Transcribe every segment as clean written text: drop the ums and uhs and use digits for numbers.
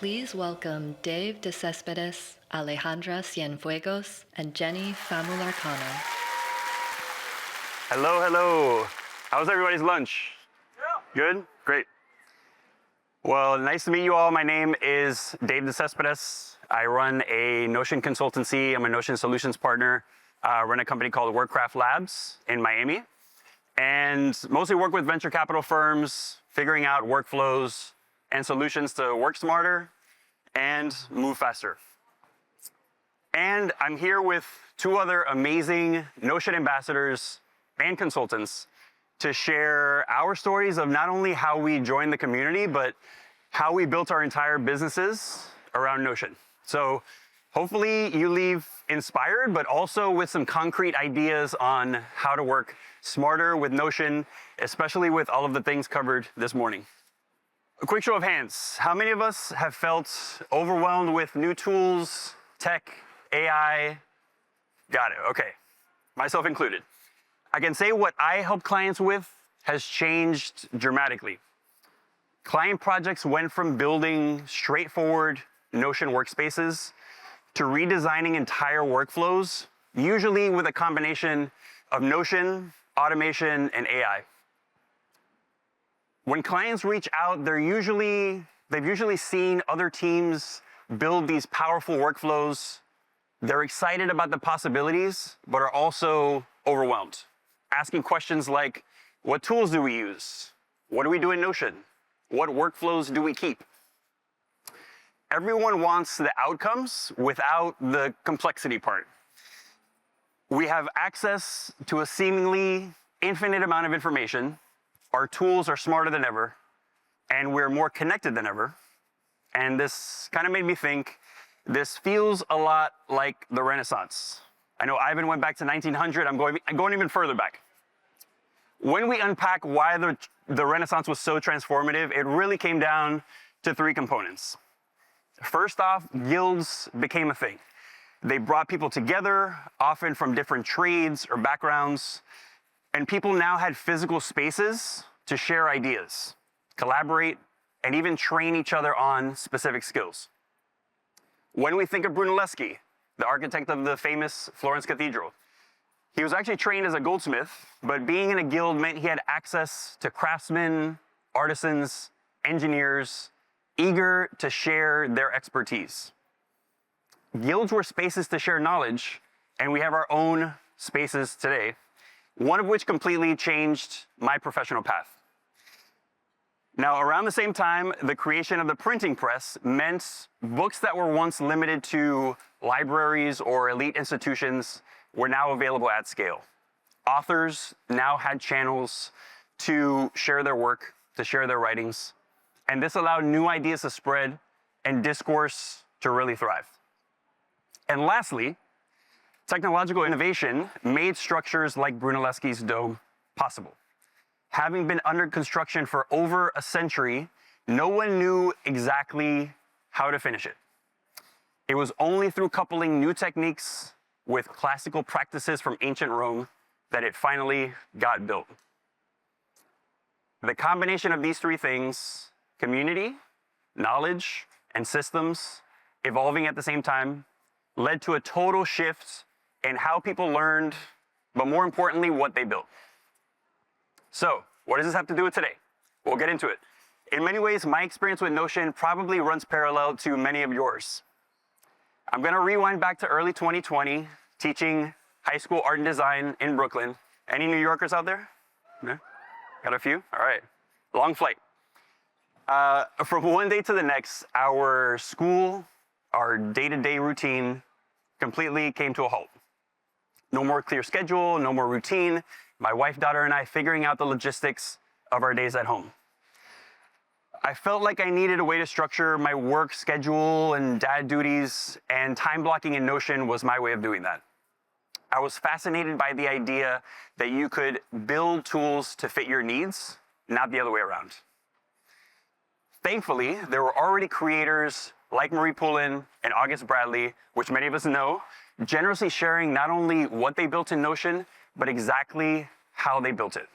Please welcome Dave de Cespedes, Alejandra Cienfuegos, and Jenny Famularcano. Hello, hello. How's everybody's lunch? Good? Great. Well, nice to meet you all. My name is Dave de Cespedes. I run a Notion consultancy. I'm a Notion solutions partner. I run a company called Workcraft Labs in Miami, and mostly work with venture capital firms, figuring out workflows and solutions to work smarter and move faster. And I'm here with two other amazing Notion ambassadors and consultants to share our stories of not only how we joined the community, but how we built our entire businesses around Notion. So hopefully you leave inspired, but also with some concrete ideas on how to work smarter with Notion, especially with all of the things covered this morning. A quick show of hands. How many of us have felt overwhelmed with new tools, tech, AI? Got it, okay. Myself included. I can say what I help clients with has changed dramatically. Client projects went from building straightforward Notion workspaces to redesigning entire workflows, usually with a combination of Notion, automation, and AI. When clients reach out, they've usually seen other teams build these powerful workflows. They're excited about the possibilities, but are also overwhelmed, asking questions like, what tools do we use? What do we do in Notion? What workflows do we keep? Everyone wants the outcomes without the complexity part. We have access to a seemingly infinite amount of information. Our tools are smarter than ever, and we're more connected than ever. And this kind of made me think, this feels a lot like the Renaissance. I know Ivan went back to 1900, I'm going even further back. When we unpack why the Renaissance was so transformative, it really came down to three components. First off, guilds became a thing. They brought people together, often from different trades or backgrounds, and people now had physical spaces to share ideas, collaborate, and even train each other on specific skills. When we think of Brunelleschi, the architect of the famous Florence Cathedral, he was actually trained as a goldsmith, but being in a guild meant he had access to craftsmen, artisans, engineers, eager to share their expertise. Guilds were spaces to share knowledge, and we have our own spaces today, one of which completely changed my professional path. Now, around the same time, the creation of the printing press meant books that were once limited to libraries or elite institutions were now available at scale. Authors now had channels to share their work, to share their writings, and this allowed new ideas to spread and discourse to really thrive. And lastly, technological innovation made structures like Brunelleschi's dome possible. Having been under construction for over a century, no one knew exactly how to finish it. It was only through coupling new techniques with classical practices from ancient Rome that it finally got built. The combination of these three things, community, knowledge, and systems, evolving at the same time, led to a total shift in how people learned, but more importantly, what they built. So, what does this have to do with today? We'll get into it. In many ways, my experience with Notion probably runs parallel to many of yours. I'm gonna rewind back to early 2020, teaching high school art and design in Brooklyn. Any New Yorkers out there? No? Got a few? All right. Long flight. From one day to the next, our school, our day-to-day routine completely came to a halt. No more clear schedule, no more routine. My wife, daughter, and I figuring out the logistics of our days at home. I felt like I needed a way to structure my work schedule and dad duties, and time blocking in Notion was my way of doing that. I was fascinated by the idea that you could build tools to fit your needs, not the other way around. Thankfully, there were already creators like Marie Poulin and August Bradley, which many of us know, generously sharing not only what they built in Notion, but exactly how they built it.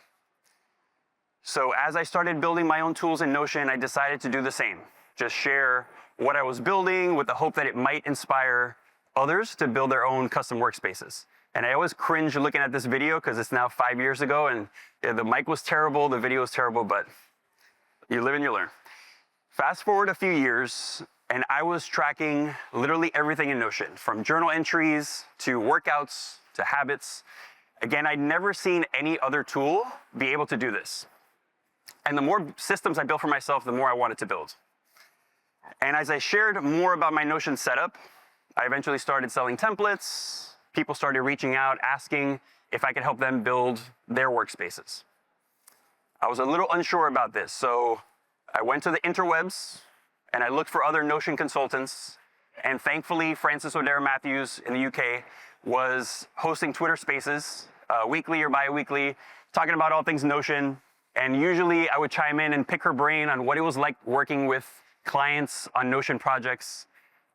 So as I started building my own tools in Notion, I decided to do the same. Just share what I was building with the hope that it might inspire others to build their own custom workspaces. And I always cringe looking at this video because it's now 5 years ago, and the mic was terrible, the video was terrible, but you live and you learn. Fast forward a few years, and I was tracking literally everything in Notion, from journal entries to workouts to habits. Again, I'd never seen any other tool be able to do this. And the more systems I built for myself, the more I wanted to build. And as I shared more about my Notion setup, I eventually started selling templates. People started reaching out, asking if I could help them build their workspaces. I was a little unsure about this, so I went to the interwebs and I looked for other Notion consultants. And thankfully, Francis O'Dara Matthews in the UK was hosting Twitter Spaces, weekly or bi-weekly, talking about all things Notion. And usually I would chime in and pick her brain on what it was like working with clients on Notion projects.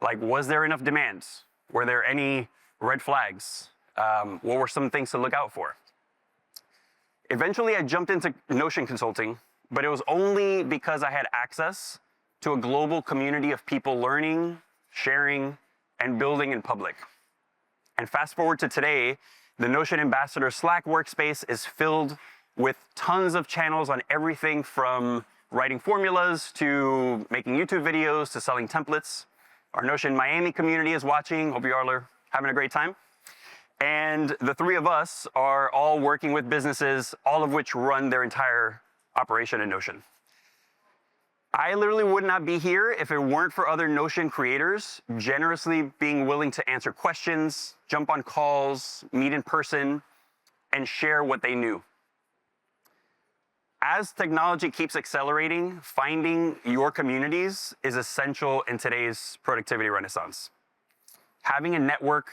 Like, was there enough demand? Were there any red flags? What were some things to look out for? Eventually, I jumped into Notion consulting, but it was only because I had access to a global community of people learning, sharing, and building in public. And fast forward to today, the Notion Ambassador Slack workspace is filled with tons of channels on everything from writing formulas to making YouTube videos to selling templates. Our Notion Miami community is watching. Hope you all are having a great time. And the three of us are all working with businesses, all of which run their entire operation in Notion. I literally would not be here if it weren't for other Notion creators generously being willing to answer questions, jump on calls, meet in person, and share what they knew. As technology keeps accelerating, finding your communities is essential in today's productivity renaissance. Having a network,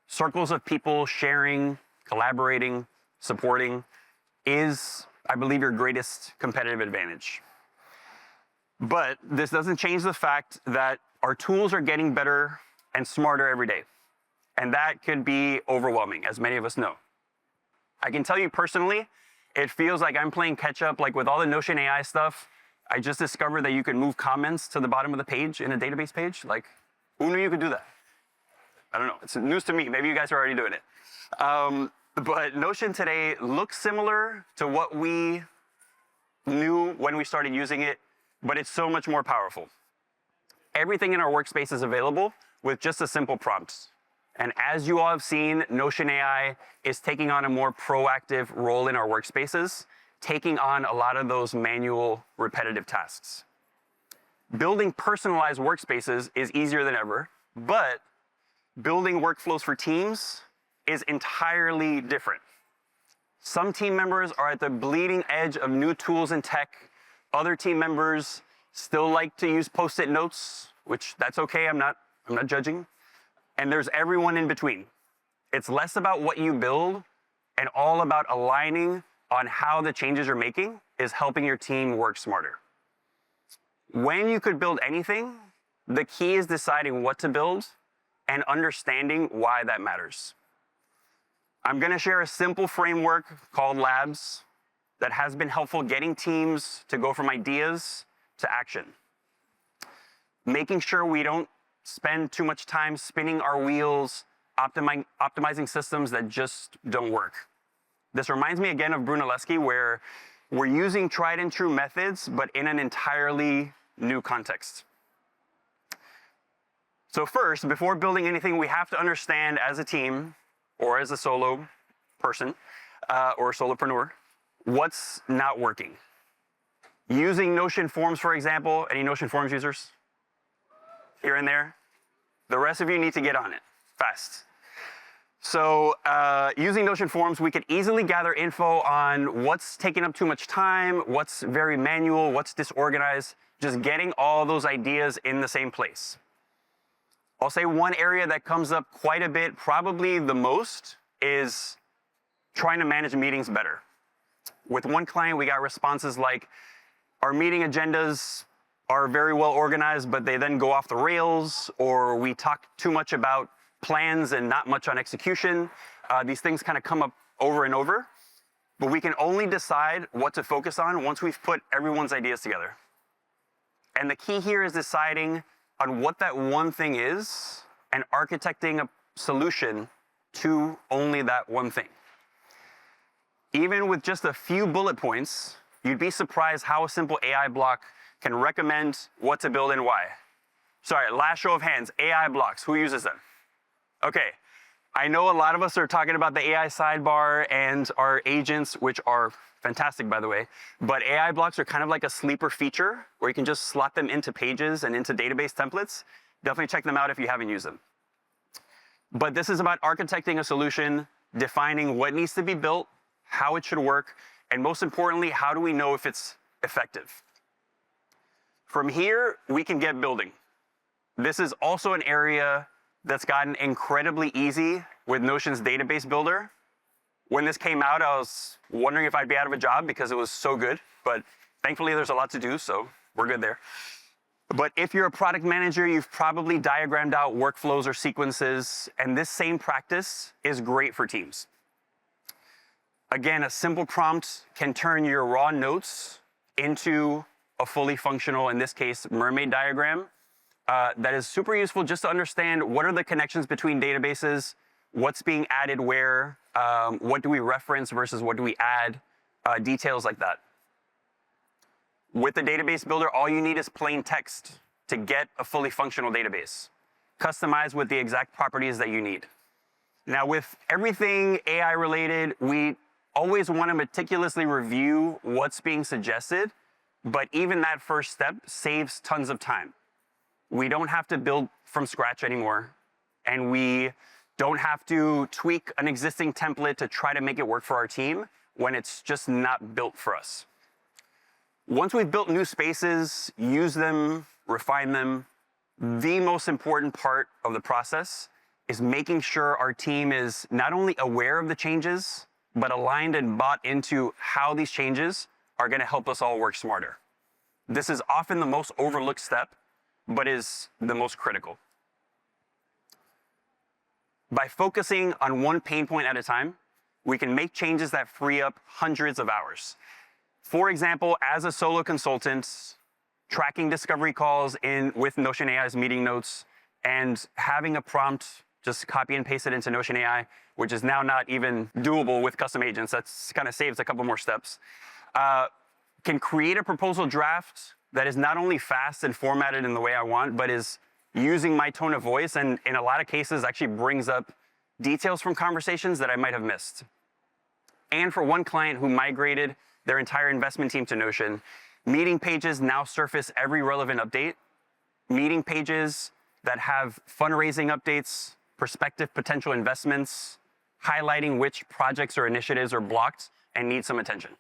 circles of people sharing, collaborating, supporting is, I believe, your greatest competitive advantage. But this doesn't change the fact that our tools are getting better and smarter every day. And that can be overwhelming, as many of us know. I can tell you personally, it feels like I'm playing catch up, like with all the Notion AI stuff. I just discovered that you can move comments to the bottom of the page in a database page. Like, who knew you could do that? I don't know, it's news to me. Maybe you guys are already doing it. But Notion today looks similar to what we knew when we started using it, but it's so much more powerful. Everything in our workspace is available with just a simple prompt. And as you all have seen, Notion AI is taking on a more proactive role in our workspaces, taking on a lot of those manual, repetitive tasks. Building personalized workspaces is easier than ever, but building workflows for teams is entirely different. Some team members are at the bleeding edge of new tools and tech. Other team members still like to use Post-it notes, which that's okay, I'm not judging. And there's everyone in between. It's less about what you build and all about aligning on how the changes you're making is helping your team work smarter. When you could build anything, the key is deciding what to build and understanding why that matters. I'm gonna share a simple framework called Labs that has been helpful getting teams to go from ideas to action. Making sure we don't spend too much time spinning our wheels, optimizing systems that just don't work. This reminds me again of Brunelleschi, where we're using tried and true methods, but in an entirely new context. So first, before building anything, we have to understand as a team or as a solo person or solopreneur, what's not working. Using Notion Forms, for example, any Notion Forms users? Here and there? The rest of you need to get on it fast. So using Notion Forms, we could easily gather info on what's taking up too much time, what's very manual, what's disorganized, just getting all those ideas in the same place. I'll say one area that comes up quite a bit, probably the most, is trying to manage meetings better. With one client, we got responses like, our meeting agendas are very well organized, but they then go off the rails, or we talk too much about plans and not much on execution. These things kind of come up over and over, but we can only decide what to focus on once we've put everyone's ideas together. And the key here is deciding on what that one thing is and architecting a solution to only that one thing. Even with just a few bullet points, you'd be surprised how a simple AI block can recommend what to build and why. Sorry, last show of hands, AI blocks, who uses them? Okay, I know a lot of us are talking about the AI sidebar and our agents, which are fantastic, by the way, but AI blocks are kind of like a sleeper feature where you can just slot them into pages and into database templates. Definitely check them out if you haven't used them. But this is about architecting a solution, defining what needs to be built, how it should work, and most importantly, how do we know if it's effective? From here, we can get building. This is also an area that's gotten incredibly easy with Notion's database builder. When this came out, I was wondering if I'd be out of a job because it was so good, but thankfully there's a lot to do, so we're good there. But if you're a product manager, you've probably diagrammed out workflows or sequences, and this same practice is great for teams. Again, a simple prompt can turn your raw notes into a fully functional, in this case, mermaid diagram that is super useful just to understand what are the connections between databases, what's being added where, what do we reference versus what do we add, details like that. With the database builder, all you need is plain text to get a fully functional database, customized with the exact properties that you need. Now, with everything AI related, we always want to meticulously review what's being suggested, but even that first step saves tons of time. We don't have to build from scratch anymore, and we don't have to tweak an existing template to try to make it work for our team when it's just not built for us. Once we've built new spaces, use them, refine them, the most important part of the process is making sure our team is not only aware of the changes, but aligned and bought into how these changes are going to help us all work smarter. This is often the most overlooked step, but is the most critical. By focusing on one pain point at a time, we can make changes that free up hundreds of hours. For example, as a solo consultant, tracking discovery calls in with Notion AI's meeting notes and having a prompt, just copy and paste it into Notion AI, which is now not even doable with custom agents. That's kind of saves a couple more steps. Can create a proposal draft that is not only fast and formatted in the way I want, but is using my tone of voice and in a lot of cases actually brings up details from conversations that I might have missed. And for one client who migrated their entire investment team to Notion, meeting pages now surface every relevant update. Meeting pages that have fundraising updates, prospective potential investments, highlighting which projects or initiatives are blocked and need some attention.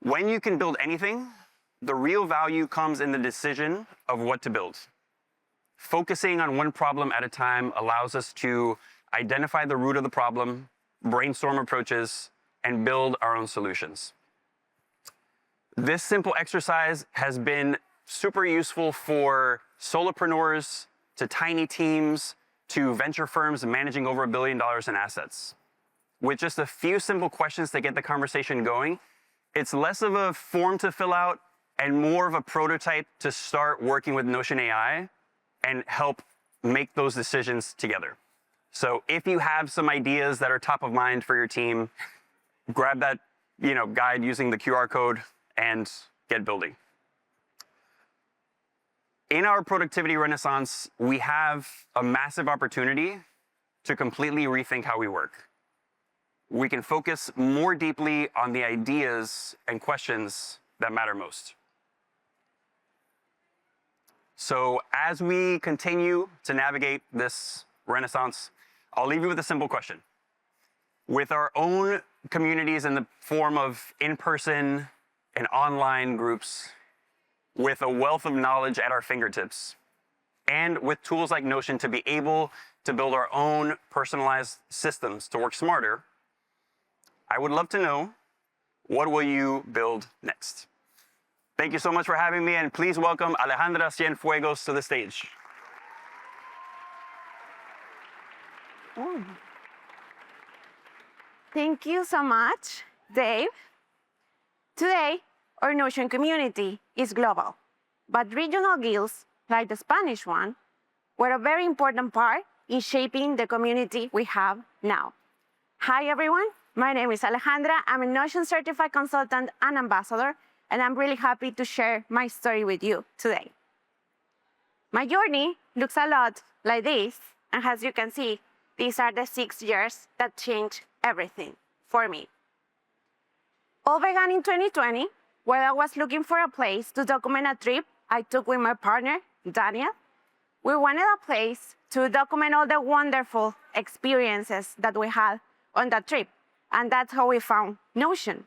When you can build anything, the real value comes in the decision of what to build. Focusing on one problem at a time allows us to identify the root of the problem, brainstorm approaches, and build our own solutions. This simple exercise has been super useful for solopreneurs, to tiny teams, to venture firms managing over $1 billion in assets. With just a few simple questions to get the conversation going, it's less of a form to fill out and more of a prototype to start working with Notion AI and help make those decisions together. So if you have some ideas that are top of mind for your team, grab that guide using the QR code and get building. In our productivity renaissance, we have a massive opportunity to completely rethink how we work. We can focus more deeply on the ideas and questions that matter most. So as we continue to navigate this renaissance, I'll leave you with a simple question. With our own communities in the form of in-person and online groups, with a wealth of knowledge at our fingertips, and with tools like Notion to be able to build our own personalized systems to work smarter, I would love to know, what will you build next? Thank you so much for having me, and please welcome Alejandra Cienfuegos to the stage. Thank you so much, Dave. Today, our Notion community is global, but regional guilds like the Spanish one, were a very important part in shaping the community we have now. Hi, everyone. My name is Alejandra. I'm a Notion certified consultant and ambassador, and I'm really happy to share my story with you today. My journey looks a lot like this, and as you can see, these are the 6 years that changed everything for me. All began in 2020, where I was looking for a place to document a trip I took with my partner, Daniel. We wanted a place to document all the wonderful experiences that we had on that trip, and that's how we found Notion.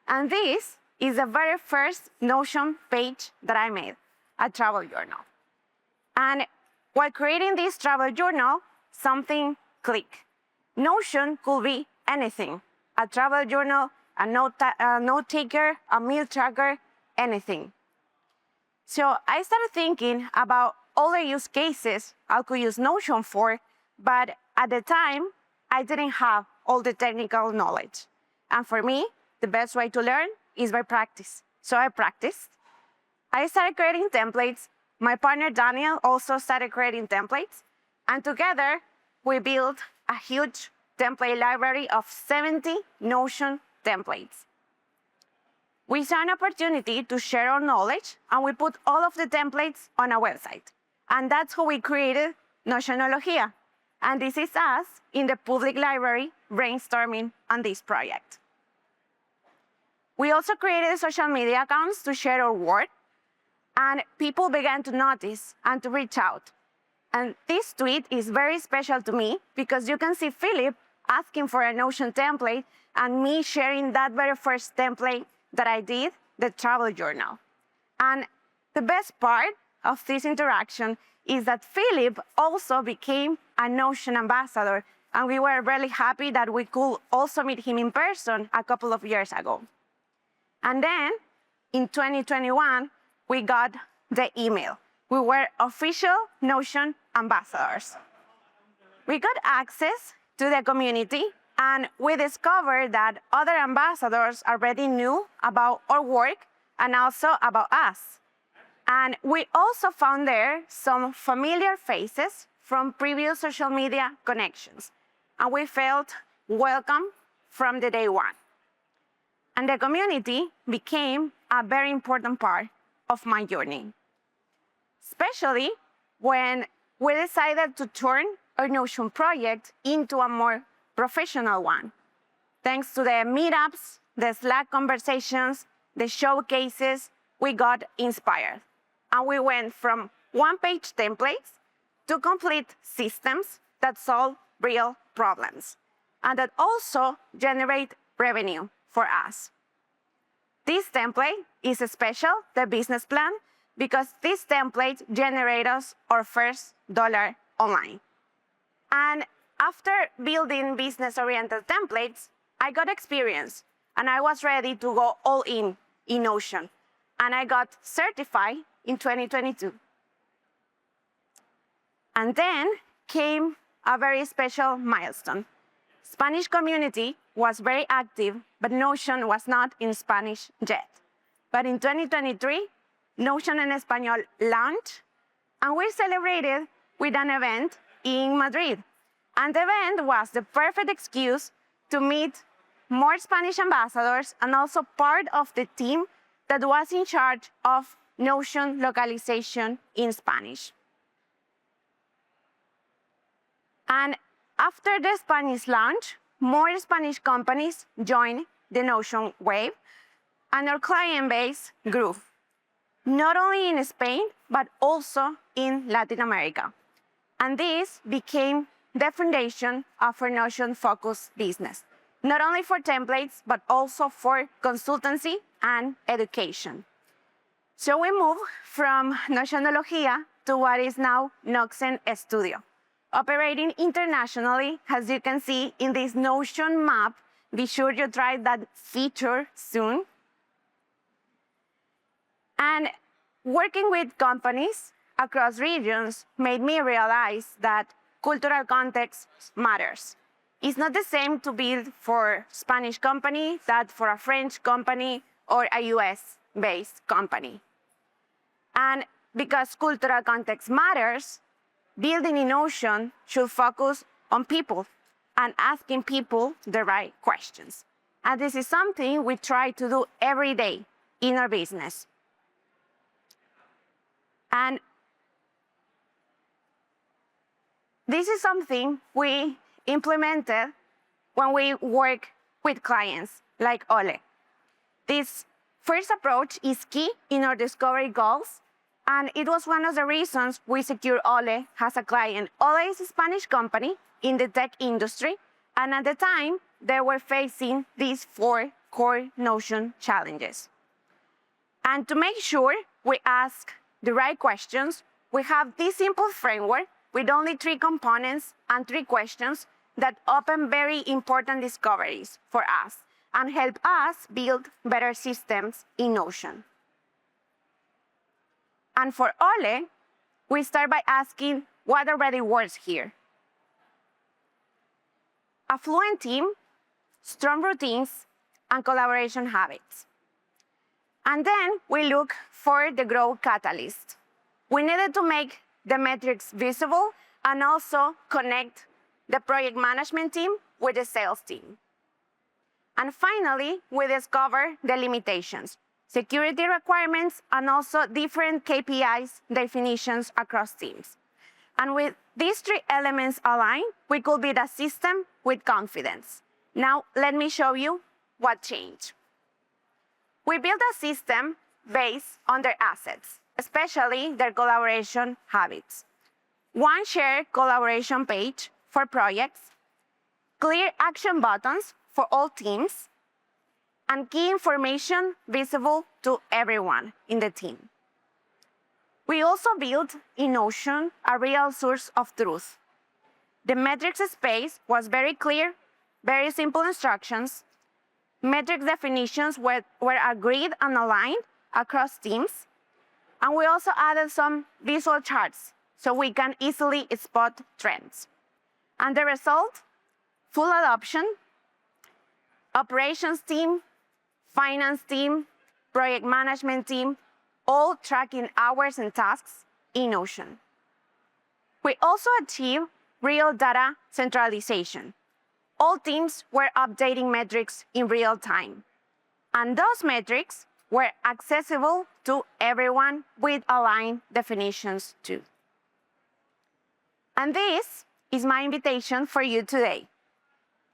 And this is the very first Notion page that I made, a travel journal. And while creating this travel journal, something clicked. Notion could be anything, a travel journal, a note taker, a meal tracker, anything. So I started thinking about all the use cases I could use Notion for, but at the time, I didn't have all the technical knowledge. And for me, the best way to learn is by practice. So I practiced. I started creating templates. My partner Daniel also started creating templates. And together, we built a huge template library of 70 Notion templates. We saw an opportunity to share our knowledge, and we put all of the templates on a website. And that's how we created Notionología. And this is us in the public library brainstorming on this project. We also created social media accounts to share our work, and people began to notice and to reach out. And this tweet is very special to me because you can see Philip asking for a Notion template and me sharing that very first template that I did, the travel journal. And the best part of this interaction is that Philip also became a Notion ambassador, and we were really happy that we could also meet him in person a couple of years ago. And then, in 2021, we got the email. We were official Notion ambassadors. We got access to the community, and we discovered that other ambassadors already knew about our work and also about us. And we also found there some familiar faces from previous social media connections. And we felt welcome from the day one. And the community became a very important part of my journey, especially when we decided to turn our Notion project into a more professional one. Thanks to the meetups, the Slack conversations, the showcases, we got inspired. And we went from one-page templates to complete systems that solve real problems and that also generate revenue for us. This template is special, the business plan, because this template generates us our first dollar online. And after building business-oriented templates, I got experience, and I was ready to go all in Notion. And I got certified in 2022. And then came a very special milestone. Spanish community was very active, but Notion was not in Spanish yet. But in 2023, Notion en Español launched, and we celebrated with an event in Madrid. And the event was the perfect excuse to meet more Spanish ambassadors and also part of the team that was in charge of Notion localization in Spanish. And after the Spanish launch, more Spanish companies joined the Notion wave, and our client base grew, not only in Spain, but also in Latin America. And this became the foundation of our Notion-focused business, not only for templates, but also for consultancy and education. So we moved from Notionología to what is now Noxen Studio, operating internationally, as you can see in this Notion map. Be sure you try that feature soon. And working with companies across regions made me realize that cultural context matters. It's not the same to build for a Spanish company that for a French company or a US-based company. And because cultural context matters, building in Notion should focus on people and asking people the right questions. And this is something we try to do every day in our business. And this is something we implemented when we work with clients like Ole. This first approach is key in our discovery goals, and it was one of the reasons we secured Ole as a client. Ole is a Spanish company in the tech industry, and at the time, they were facing these 4 core Notion challenges. And to make sure we ask the right questions, we have this simple framework with only 3 components and 3 questions that open very important discoveries for us and help us build better systems in Notion. And for Ole, we start by asking what already works here. A fluent team, strong routines, and collaboration habits. And then we look for the growth catalyst. We needed to make the metrics visible and also connect the project management team with the sales team. And finally, we discover the limitations, security requirements, and also different KPIs definitions across teams. And with these 3 elements aligned, we could build a system with confidence. Now, let me show you what changed. We built a system based on their assets, especially their collaboration habits. One shared collaboration page for projects, clear action buttons for all teams, and key information visible to everyone in the team. We also built in Notion a real source of truth. The metrics space was very clear, very simple instructions. Metrics definitions were agreed and aligned across teams. And we also added some visual charts so we can easily spot trends. And the result, full adoption, operations team, finance team, project management team, all tracking hours and tasks in Notion. We also achieved real data centralization. All teams were updating metrics in real time. And those metrics were accessible to everyone with aligned definitions too. And this is my invitation for you today.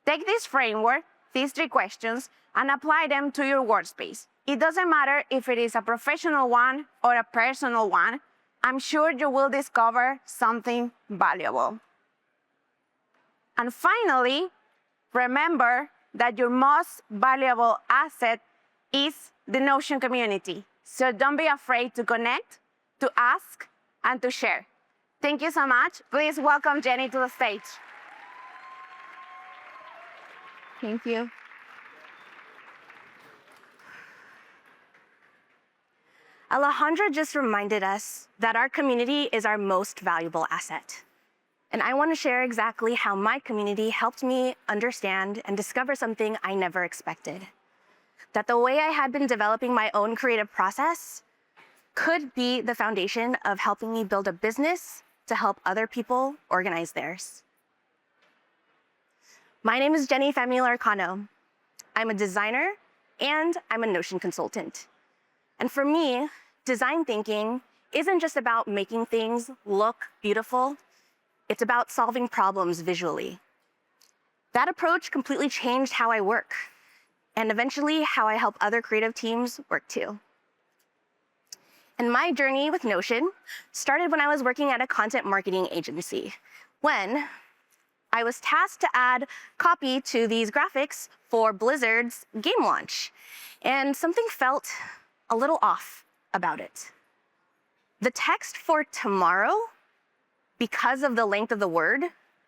Take this framework, these 3 questions, and apply them to your workspace. It doesn't matter if it is a professional one or a personal one. I'm sure you will discover something valuable. And finally, remember that your most valuable asset is the Notion community. So don't be afraid to connect, to ask, and to share. Thank you so much. Please welcome Jenny to the stage. Thank you. Alejandra just reminded us that our community is our most valuable asset. And I want to share exactly how my community helped me understand and discover something I never expected. That the way I had been developing my own creative process could be the foundation of helping me build a business to help other people organize theirs. My name is Jenny Family-Larcano. I'm a designer and I'm a Notion consultant. And for me, design thinking isn't just about making things look beautiful. It's about solving problems visually. That approach completely changed how I work, and eventually how I help other creative teams work too. And my journey with Notion started when I was working at a content marketing agency, when I was tasked to add copy to these graphics for Blizzard's game launch, and something felt a little off about it. The text for tomorrow, because of the length of the word,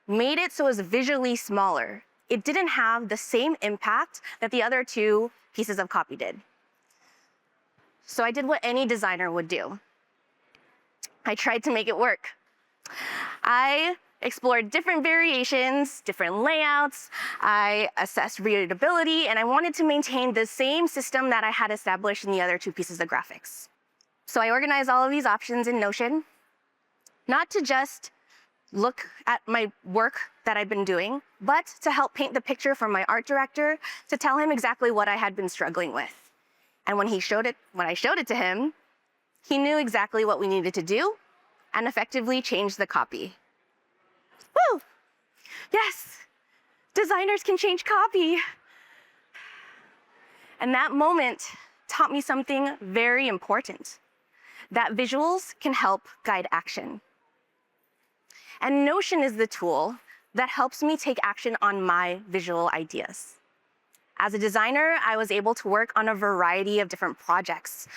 made it so it was visually smaller. It didn't have the same impact that the other 2 pieces of copy did. So I did what any designer would do. I tried to make it work. I explored different variations, different layouts. I assessed readability, and I wanted to maintain the same system that I had established in the other 2 pieces of graphics. So I organized all of these options in Notion, not to just look at my work that I've been doing, but to help paint the picture for my art director, to tell him exactly what I had been struggling with. And when I showed it to him, he knew exactly what we needed to do and effectively changed the copy. Woo! Yes, designers can change copy. And that moment taught me something very important, that visuals can help guide action. And Notion is the tool that helps me take action on my visual ideas. As a designer, I was able to work on a variety of different projects,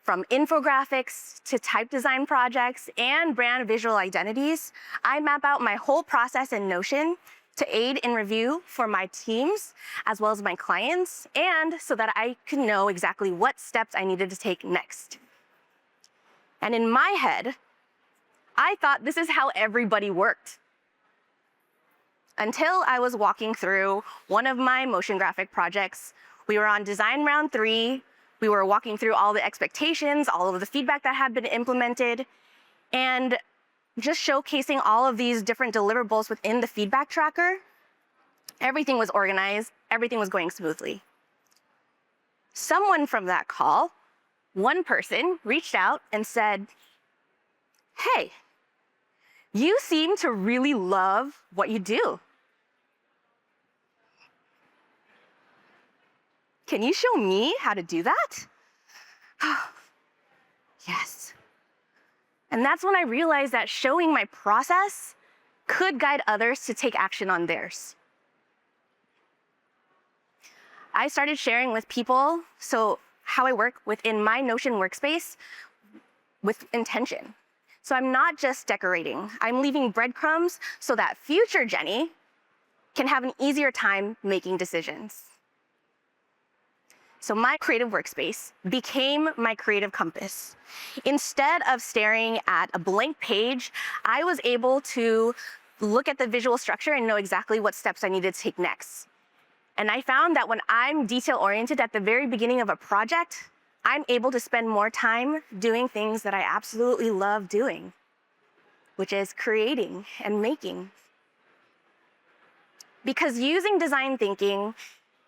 from infographics to type design projects and brand visual identities. I map out my whole process in Notion to aid in review for my teams, as well as my clients, and so that I could know exactly what steps I needed to take next. And in my head, I thought this is how everybody worked. Until I was walking through one of my motion graphic projects. We were on design round 3. We were walking through all the expectations, all of the feedback that had been implemented, and just showcasing all of these different deliverables within the feedback tracker. Everything was organized, everything was going smoothly. Someone from that call, one person, reached out and said, "Hey, you seem to really love what you do. Can you show me how to do that?" Yes. And that's when I realized that showing my process could guide others to take action on theirs. I started sharing with people how I work within my Notion workspace with intention. So I'm not just decorating, I'm leaving breadcrumbs so that future Jenny can have an easier time making decisions. So my creative workspace became my creative compass. Instead of staring at a blank page, I was able to look at the visual structure and know exactly what steps I needed to take next. And I found that when I'm detail-oriented at the very beginning of a project, I'm able to spend more time doing things that I absolutely love doing, which is creating and making. Because using design thinking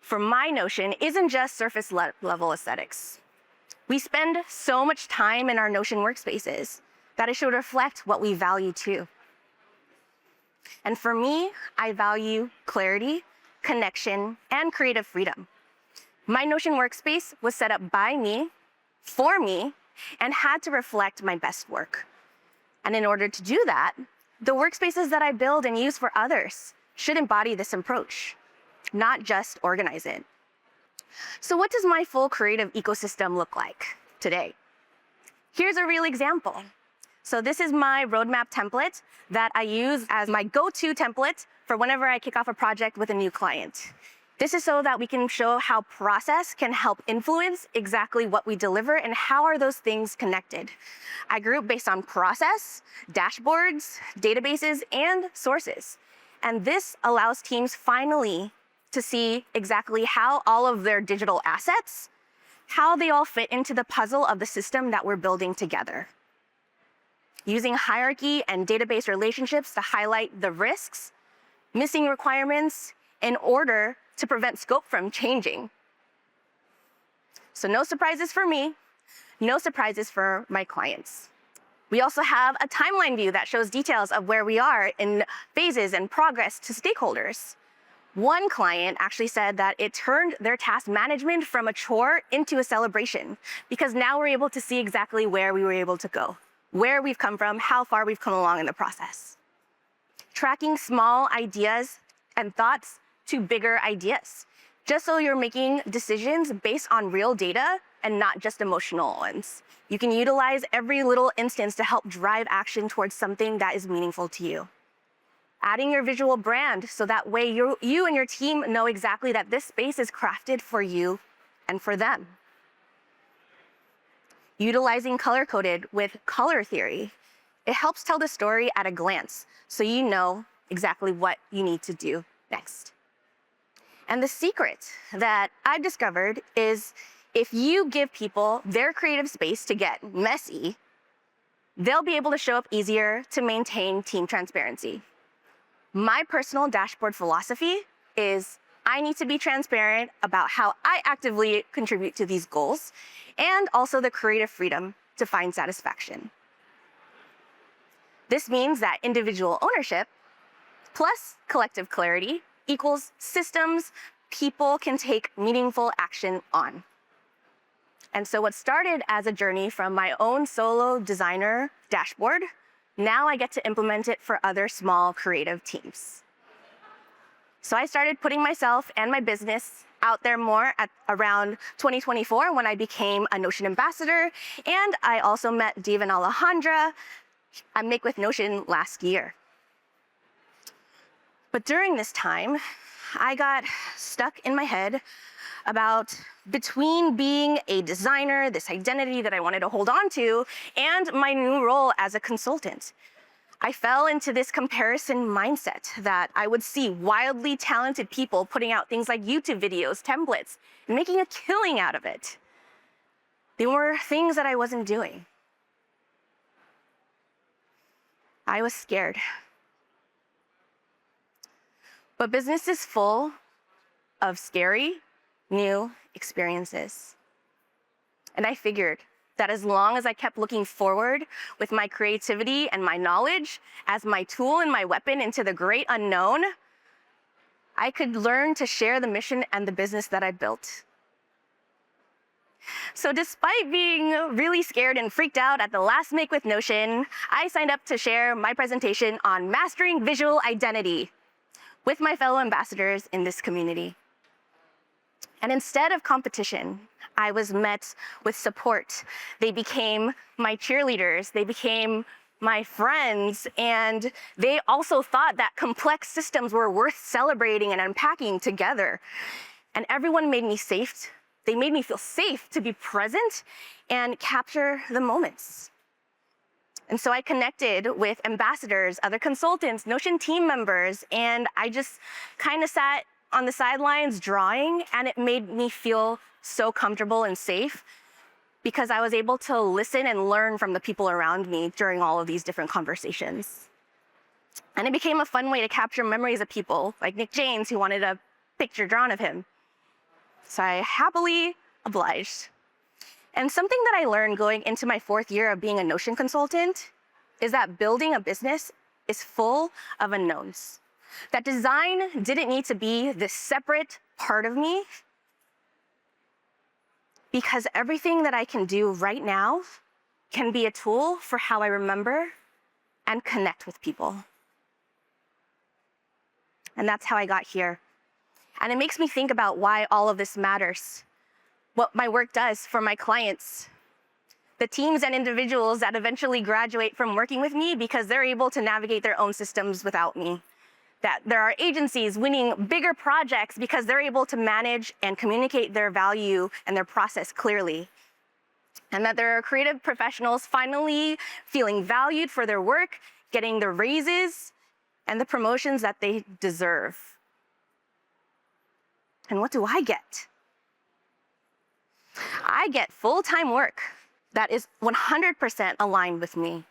for my Notion isn't just surface level aesthetics. We spend so much time in our Notion workspaces that it should reflect what we value too. And for me, I value clarity, connection, and creative freedom. My Notion workspace was set up by me, for me, and had to reflect my best work. And in order to do that, the workspaces that I build and use for others should embody this approach, not just organize it. So what does my full creative ecosystem look like today? Here's a real example. So this is my roadmap template that I use as my go-to template for whenever I kick off a project with a new client. This is so that we can show how process can help influence exactly what we deliver and how are those things connected. I group based on process, dashboards, databases, and sources. And this allows teams finally to see exactly how all of their digital assets, how they all fit into the puzzle of the system that we're building together. Using hierarchy and database relationships to highlight the risks, missing requirements, in order to prevent scope from changing. So no surprises for me, no surprises for my clients. We also have a timeline view that shows details of where we are in phases and progress to stakeholders. One client actually said that it turned their task management from a chore into a celebration, because now we're able to see exactly where we were able to go, where we've come from, how far we've come along in the process. Tracking small ideas and thoughts to bigger ideas, just so you're making decisions based on real data and not just emotional ones. You can utilize every little instance to help drive action towards something that is meaningful to you. Adding your visual brand so that way you and your team know exactly that this space is crafted for you and for them. Utilizing color-coded with color theory. It helps tell the story at a glance, so you know exactly what you need to do next. And the secret that I've discovered is if you give people their creative space to get messy, they'll be able to show up easier to maintain team transparency. My personal dashboard philosophy is I need to be transparent about how I actively contribute to these goals and also the creative freedom to find satisfaction. This means that individual ownership plus collective clarity equals systems people can take meaningful action on. And so what started as a journey from my own solo designer dashboard, now I get to implement it for other small creative teams. So I started putting myself and my business out there more at around 2024 when I became a Notion ambassador, and I also met Dave and Alejandra at Make with Notion last year. But during this time, I got stuck in my head about between being a designer, this identity that I wanted to hold on to, and my new role as a consultant. I fell into this comparison mindset that I would see wildly talented people putting out things like YouTube videos, templates, and making a killing out of it. They were things that I wasn't doing. I was scared. But business is full of scary, new experiences. And I figured that as long as I kept looking forward with my creativity and my knowledge as my tool and my weapon into the great unknown, I could learn to share the mission and the business that I built. So despite being really scared and freaked out at the last Make with Notion, I signed up to share my presentation on mastering visual identity with my fellow ambassadors in this community. And instead of competition, I was met with support. They became my cheerleaders, they became my friends, and they also thought that complex systems were worth celebrating and unpacking together. And everyone made me safe. They made me feel safe to be present and capture the moments. And so I connected with ambassadors, other consultants, Notion team members, and I just kind of sat on the sidelines drawing, and it made me feel so comfortable and safe because I was able to listen and learn from the people around me during all of these different conversations. And it became a fun way to capture memories of people like Nick James, who wanted a picture drawn of him. So I happily obliged. And something that I learned going into my 4th year of being a Notion consultant is that building a business is full of unknowns. That design didn't need to be this separate part of me, because everything that I can do right now can be a tool for how I remember and connect with people. And that's how I got here. And it makes me think about why all of this matters, what my work does for my clients, the teams and individuals that eventually graduate from working with me because they're able to navigate their own systems without me. That there are agencies winning bigger projects because they're able to manage and communicate their value and their process clearly. And that there are creative professionals finally feeling valued for their work, getting the raises and the promotions that they deserve. And what do I get? I get full-time work that is 100% aligned with me.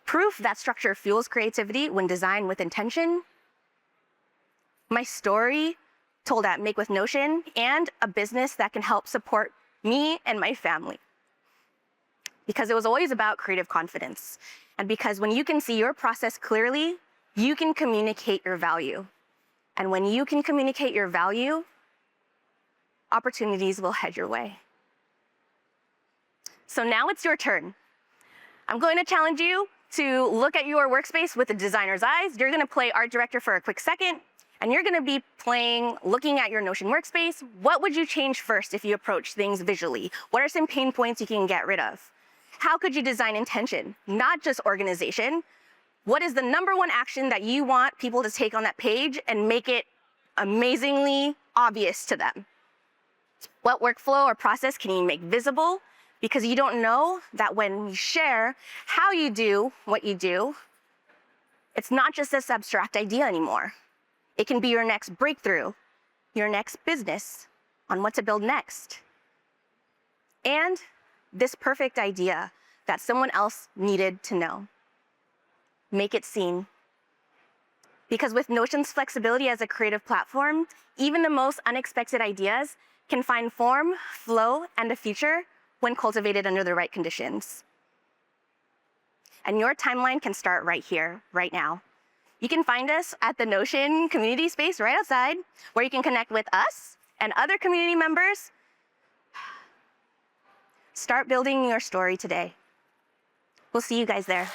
Proof that structure fuels creativity when designed with intention. My story told at Make with Notion, and a business that can help support me and my family. Because it was always about creative confidence. And because when you can see your process clearly, you can communicate your value. And when you can communicate your value, opportunities will head your way. So now it's your turn. I'm going to challenge you to look at your workspace with a designer's eyes. You're going to play art director for a quick second, and you're going to be looking at your Notion workspace. What would you change first if you approach things visually? What are some pain points you can get rid of? How could you design intention, not just organization? What is the #1 action that you want people to take on that page and make it amazingly obvious to them? What workflow or process can you make visible? Because you don't know that when you share how you do what you do, it's not just this abstract idea anymore. It can be your next breakthrough, your next business on what to build next. and this perfect idea that someone else needed to know. Make it seen. Because with Notion's flexibility as a creative platform, even the most unexpected ideas can find form, flow, and a future when cultivated under the right conditions. And your timeline can start right here, right now. You can find us at the Notion community space right outside, where you can connect with us and other community members. Start building your story today. We'll see you guys there.